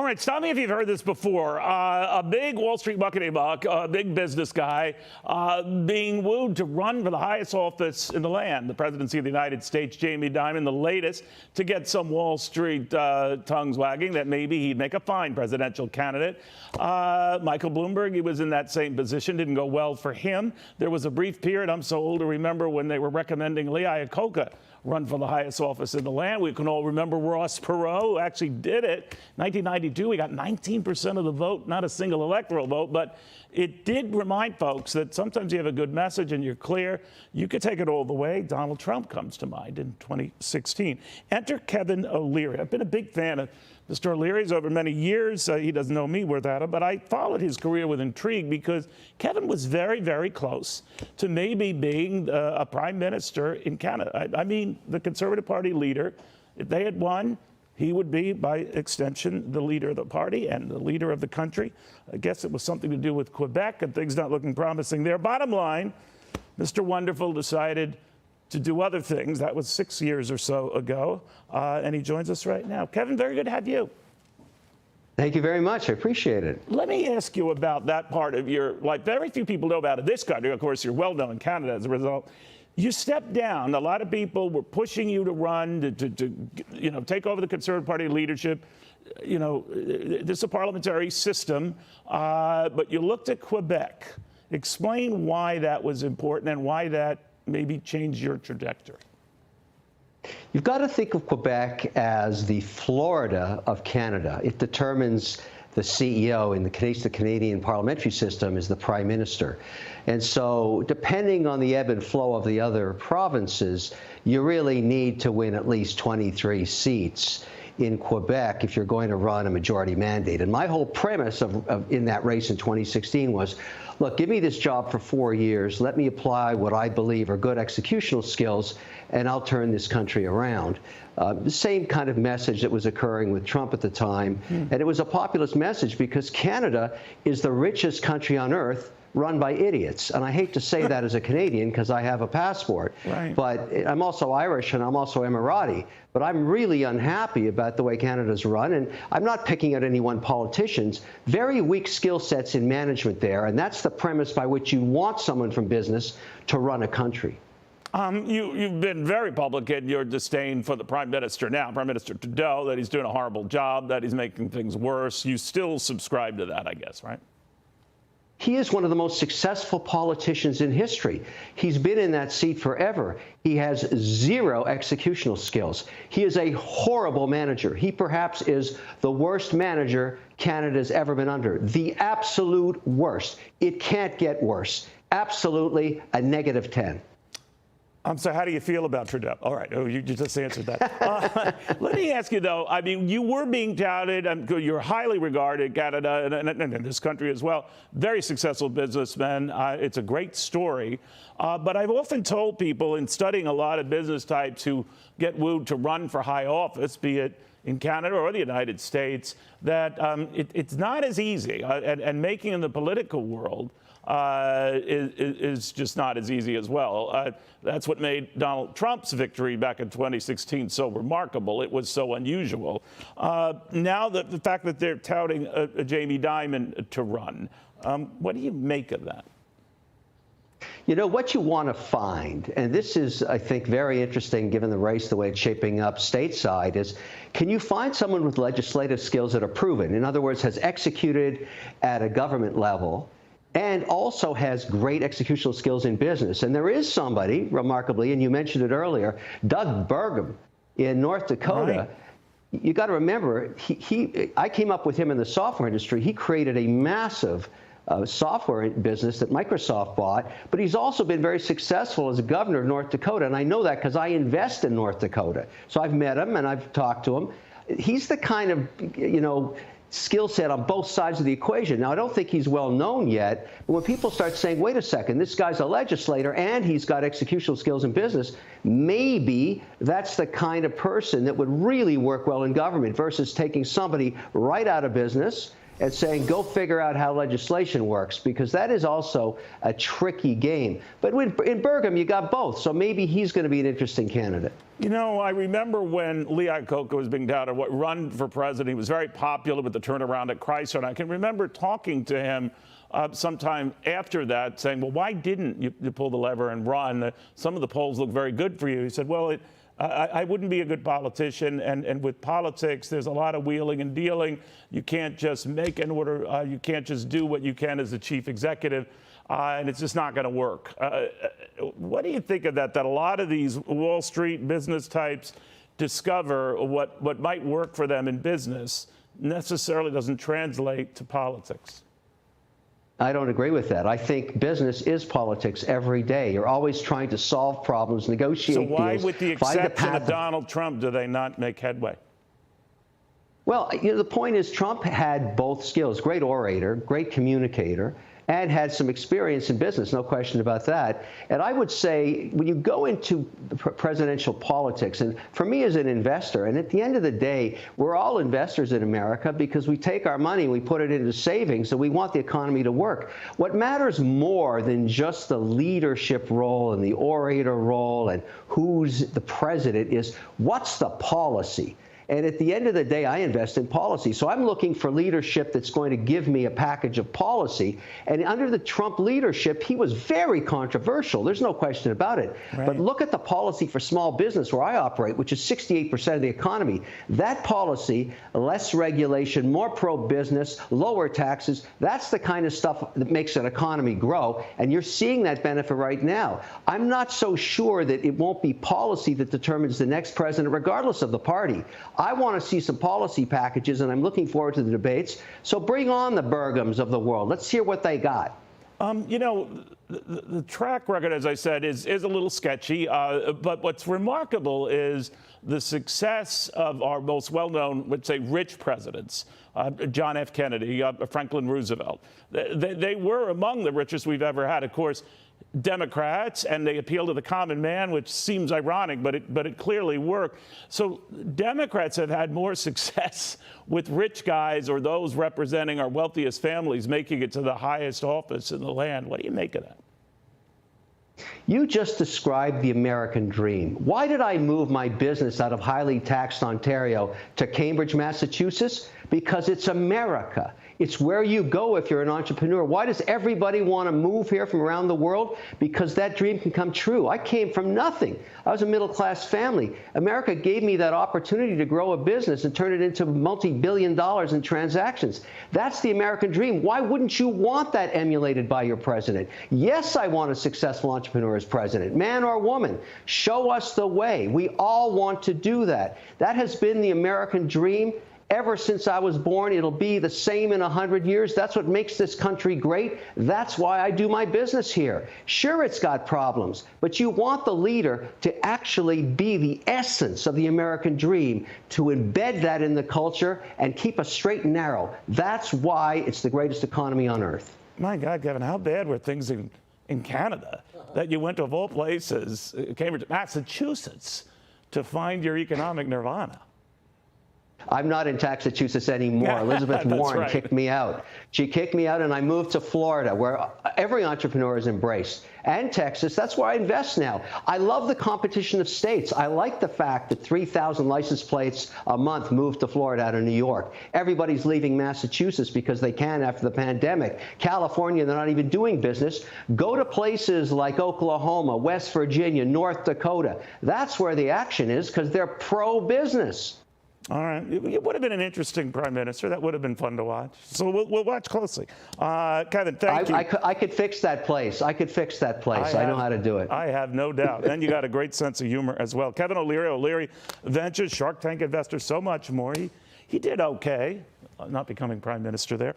Lawrence, tell me if you've heard this before. A big Wall Street buckety-buck, a big business guy, being wooed to run for the highest office in the land, the presidency of the United States. Jamie Dimon, the latest to get some Wall Street tongues wagging that maybe he'd make a fine presidential candidate. Michael Bloomberg, he was in that same position. Didn't go well for him. There was a brief period, I'm so old to remember, when they were recommending Lee Iacocca run for the highest office in the land. We can all remember Ross Perot, who actually did it. 1992, he got 19% of the vote, not a single electoral vote, but it did remind folks that sometimes you have a good message and you're clear. You could take it all the way. Donald Trump comes to mind in 2016. Enter Kevin O'Leary. I've been a big fan of Mr. O'Leary's over many years. He doesn't know me without him, but I followed his career with intrigue because Kevin was very, very close to maybe being a prime minister in Canada. I mean, the Conservative Party leader, if they had won, he would be, by extension, the leader of the party and the leader of the country. I guess it was something to do with Quebec, and things not looking promising there. Bottom line, Mr. Wonderful decided to do other things. That was 6 years or so ago, and he joins us right now. Kevin, very good to have you. Thank you very much. I appreciate it. Let me ask you about that part of your life. Very few people know about it in this country. Of course, you're well known in Canada as a result. You stepped down. A lot of people were pushing you to run, to take over the Conservative Party leadership. You know, this is a parliamentary system, but you looked at Quebec. Explain why that was important and why that maybe changed your trajectory. You've got to think of Quebec as the Florida of Canada. It determines the CEO in the case the Canadian parliamentary system is the Prime Minister. And so depending on the ebb and flow of the other provinces, you really need to win at least 23 seats in Quebec if you're going to run a majority mandate. And my whole premise in that race in 2016 was, look, give me this job for 4 years. Let me apply what I believe are good executional skills, and I'll turn this country around. The same kind of message that was occurring with Trump at the time. And it was a populist message because Canada is the richest country on earth run by idiots. And I hate to say that as a Canadian because I have a passport. Right. But I'm also Irish and I'm also Emirati. But I'm really unhappy about the way Canada's run. And I'm not picking at any one politician's. Very weak skill sets in management there. And that's the premise by which you want someone from business to run a country. You've been very public in your disdain for the Prime Minister now, Prime Minister Trudeau, that he's doing a horrible job, that he's making things worse. You still subscribe to that, I guess, right? He is one of the most successful politicians in history. He's been in that seat forever. He has zero executional skills. He is a horrible manager. He perhaps is the worst manager Canada's ever been under. The absolute worst. It can't get worse. Absolutely a -10. So how do you feel about Trudeau? All right. Oh, you just answered that. Let me ask you, though. I mean, you were being touted. You're highly regarded, Canada, and in this country as well. Very successful businessman. It's a great story. But I've often told people in studying a lot of business types who get wooed to run for high office, be it in Canada or the United States, that it's not as easy. And making in the political world is just not as easy as well. That's what made Donald Trump's victory back in 2016 so remarkable. It was so unusual. Now the fact that they're touting Jamie Dimon to run, what do you make of that? You know, what you want to find, and this is, I think, very interesting given the race, the way it's shaping up stateside, is can you find someone with legislative skills that are proven? In other words, has executed at a government level and also has great executional skills in business. And there is somebody, remarkably, and you mentioned it earlier, Doug Burgum in North Dakota. Right. You got to remember, I came up with him in the software industry. He created a massive software business that Microsoft bought, but he's also been very successful as a governor of North Dakota. And I know that because I invest in North Dakota. So I've met him and I've talked to him. He's the kind of, skill set on both sides of the equation. Now, I don't think he's well known yet, but when people start saying, wait a second, this guy's a legislator and he's got executional skills in business, maybe that's the kind of person that would really work well in government versus taking somebody right out of business and saying, go figure out how legislation works, because that is also a tricky game. But in Burgum, you got both, so maybe he's going to be an interesting candidate. You know, I remember when Lee Iacocca was being touted, run for president. He was very popular with the turnaround at Chrysler, and I can remember talking to him sometime after that, saying, well, why didn't you pull the lever and run? Some of the polls look very good for you. He said, well, I wouldn't be a good politician, and with politics, there's a lot of wheeling and dealing. You can't just make an order. You can't just do what you can as the chief executive, and it's just not going to work. What do you think of that a lot of these Wall Street business types discover what might work for them in business necessarily doesn't translate to politics? I don't agree with that. I think business is politics every day. You're always trying to solve problems, negotiate deals. So why, with the exception of Donald Trump, do they not make headway? Well, the point is Trump had both skills, great orator, great communicator, and had some experience in business, no question about that. And I would say when you go into presidential politics, and for me as an investor, and at the end of the day, we're all investors in America because we take our money, we put it into savings, and we want the economy to work. What matters more than just the leadership role and the orator role and who's the president is what's the policy? And at the end of the day, I invest in policy. So I'm looking for leadership that's going to give me a package of policy. And under the Trump leadership, he was very controversial. There's no question about it. Right. But look at the policy for small business where I operate, which is 68% of the economy. That policy, less regulation, more pro-business, lower taxes, that's the kind of stuff that makes an economy grow. And you're seeing that benefit right now. I'm not so sure that it won't be policy that determines the next president, regardless of the party. I want to see some policy packages, and I'm looking forward to the debates. So bring on the Burgums of the world. Let's hear what they got. You know, the track record, as I said, is a little sketchy. But what's remarkable is the success of our most well-known, let's say, rich presidents. John F. Kennedy, Franklin Roosevelt. They were among the richest we've ever had. Of course, Democrats, and they appeal to the common man, which seems ironic, but it clearly worked. So Democrats have had more success with rich guys or those representing our wealthiest families making it to the highest office in the land. What do you make of that? You just described the American dream. Why did I move my business out of highly taxed Ontario to Cambridge, Massachusetts? Because it's America. It's where you go if you're an entrepreneur. Why does everybody want to move here from around the world? Because that dream can come true. I came from nothing. I was a middle-class family. America gave me that opportunity to grow a business and turn it into multi-billion dollars in transactions. That's the American dream. Why wouldn't you want that emulated by your president? Yes, I want a successful entrepreneur as president, man or woman. Show us the way. We all want to do that. That has been the American dream ever since I was born. It'll be the same in 100 years. That's what makes this country great. That's why I do my business here. Sure, it's got problems, but you want the leader to actually be the essence of the American dream, to embed that in the culture and keep us straight and narrow. That's why it's the greatest economy on earth. My God, Kevin, how bad were things in Canada that you went to, of all places, Cambridge, Massachusetts, to find your economic nirvana? I'm not in Massachusetts anymore. Elizabeth Warren kicked me out. She kicked me out, and I moved to Florida, where every entrepreneur is embraced, and Texas. That's where I invest now. I love the competition of states. I like the fact that 3,000 license plates a month moved to Florida out of New York. Everybody's leaving Massachusetts because they can after the pandemic. California, they're not even doing business. Go to places like Oklahoma, West Virginia, North Dakota. That's where the action is, because they're pro-business. All right. It would have been an interesting prime minister. That would have been fun to watch. So we'll watch closely. Kevin, thank you. I could fix that place. I could fix that place. I know how to do it. I have no doubt. And you got a great sense of humor as well. Kevin O'Leary, O'Leary Ventures, Shark Tank investor, so much more. He did okay, not becoming prime minister there.